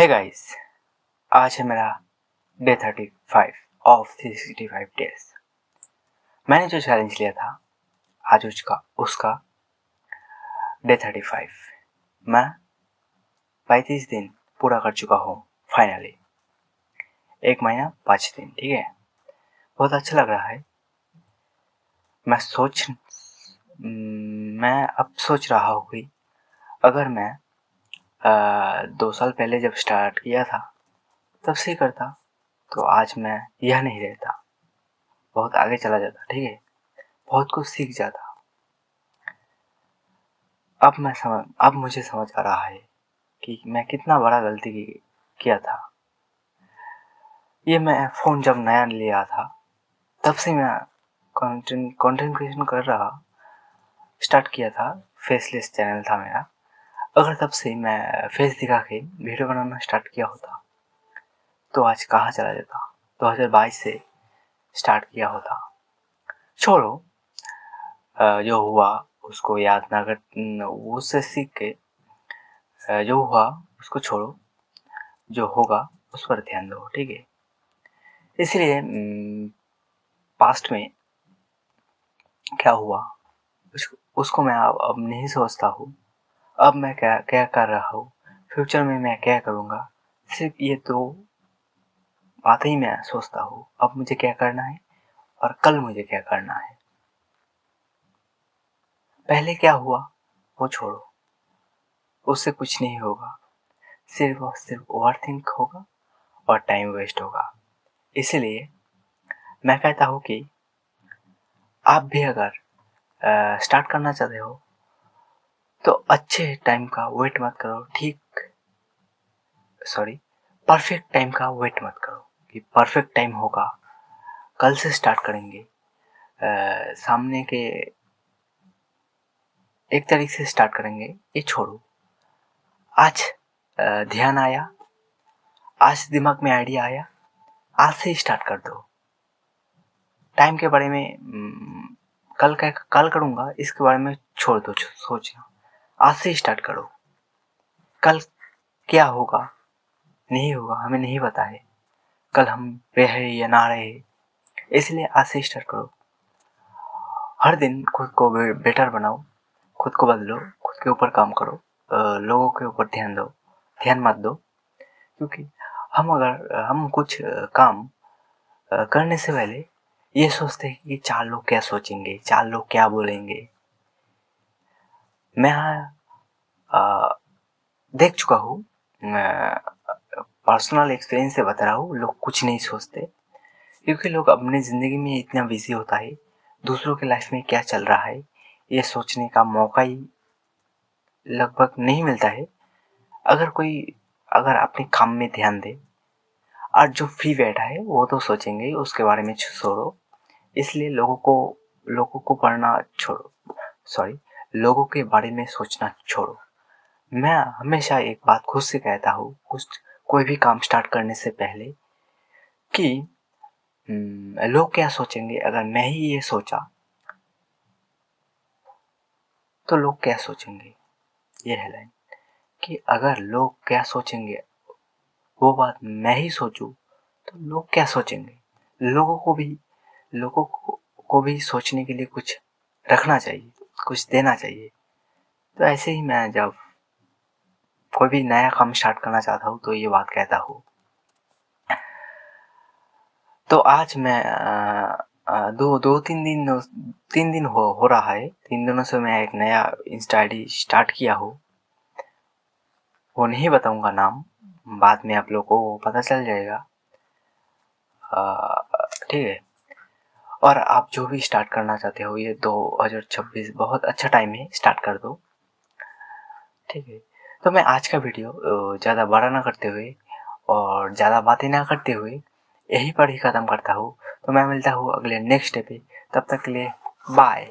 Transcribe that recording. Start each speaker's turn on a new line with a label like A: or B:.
A: है गाइस, आज है मेरा डे 35 ऑफ 365 डेज। मैंने जो चैलेंज लिया था आज उसका डे 35 मैं 35 दिन पूरा कर चुका हूँ फाइनली। 1 महीना 5 दिन, ठीक है। बहुत अच्छा लग रहा है। मैं अब सोच रहा हूँ कि अगर मैं 2 साल पहले जब स्टार्ट किया था तब से करता तो आज मैं यह नहीं रहता, बहुत आगे चला जाता, ठीक है। बहुत कुछ सीख जाता। अब मुझे समझ आ रहा है कि मैं कितना बड़ा गलती किया था। ये मैं फ़ोन जब नया लिया था तब से मैं कंटेंट क्रिएशन कर रहा स्टार्ट किया था। फेसलेस चैनल था मेरा। अगर तब से मैं फेस दिखा के वीडियो बनाना स्टार्ट किया होता तो आज कहाँ चला जाता। 2022 से स्टार्ट किया होता। छोड़ो, जो हुआ उसको याद ना कर, उससे सीख के जो हुआ उसको छोड़ो, जो होगा उस पर ध्यान दो, ठीक है। इसलिए पास्ट में क्या हुआ उसको मैं अब नहीं सोचता हूँ। अब मैं क्या क्या कर रहा हूँ, फ्यूचर में मैं क्या करूँगा, सिर्फ ये दो बातें ही मैं सोचता हूँ। अब मुझे क्या करना है और कल मुझे क्या करना है। पहले क्या हुआ वो छोड़ो, उससे कुछ नहीं होगा। सिर्फ और सिर्फ ओवरथिंक होगा और टाइम वेस्ट होगा। इसलिए मैं कहता हूँ कि आप भी अगर स्टार्ट करना चाहते हो तो अच्छे टाइम का वेट मत करो, परफेक्ट टाइम का वेट मत करो कि परफेक्ट टाइम होगा, कल से स्टार्ट करेंगे। सामने के एक तारीख से स्टार्ट करेंगे, ये छोड़ो। आज ध्यान आया, आज दिमाग में आइडिया आया, आज से स्टार्ट कर दो। टाइम के बारे में कल करूँगा, इसके बारे में छोड़ दो सोचना। आज से स्टार्ट करो। कल क्या होगा नहीं होगा हमें नहीं पता है। कल हम रहे या ना रहे, इसलिए आज से स्टार्ट करो। हर दिन खुद को बेटर बनाओ, खुद को बदलो, खुद के ऊपर काम करो। लोगों के ऊपर ध्यान मत दो। क्योंकि हम कुछ काम करने से पहले ये सोचते हैं कि 4 लोग क्या सोचेंगे, 4 लोग क्या बोलेंगे। मैं देख चुका हूँ, पर्सनल एक्सपीरियंस से बता रहा हूँ। लोग कुछ नहीं सोचते क्योंकि लोग अपनी ज़िंदगी में इतना बिजी होता है, दूसरों के लाइफ में क्या चल रहा है ये सोचने का मौका ही लगभग नहीं मिलता है। अगर अपने काम में ध्यान दे और जो फ्री बैठा है वो तो सोचेंगे, उसके बारे में छोड़ो। इसलिए लोगों को पढ़ना छोड़ो, लोगों के बारे में सोचना छोड़ो। मैं हमेशा एक बात खुद से कहता हूँ कोई भी काम स्टार्ट करने से पहले कि लोग क्या सोचेंगे। अगर मैं ही ये सोचा तो लोग क्या सोचेंगे, ये है लाइन। कि अगर लोग क्या सोचेंगे वो बात मैं ही सोचूं तो लोग क्या सोचेंगे। लोगों को भी सोचने के लिए कुछ रखना चाहिए, कुछ देना चाहिए। तो ऐसे ही मैं जब कोई भी नया काम स्टार्ट करना चाहता हूँ तो ये बात कहता हूँ। तो आज मैं 3 दिन हो रहा है। 3 दिनों से मैं एक नया इंस्टा आईडी स्टार्ट किया हूँ। वो नहीं बताऊंगा नाम, बाद में आप लोगों को पता चल जाएगा, ठीक है। और आप जो भी स्टार्ट करना चाहते हो, ये 2026 बहुत अच्छा टाइम है, स्टार्ट कर दो, ठीक है। तो मैं आज का वीडियो ज़्यादा बड़ा ना करते हुए और ज़्यादा बातें ना करते हुए यहीं पर ही ख़त्म करता हूँ। तो मैं मिलता हूँ अगले नेक्स्ट डे पे। तब तक के लिए बाय।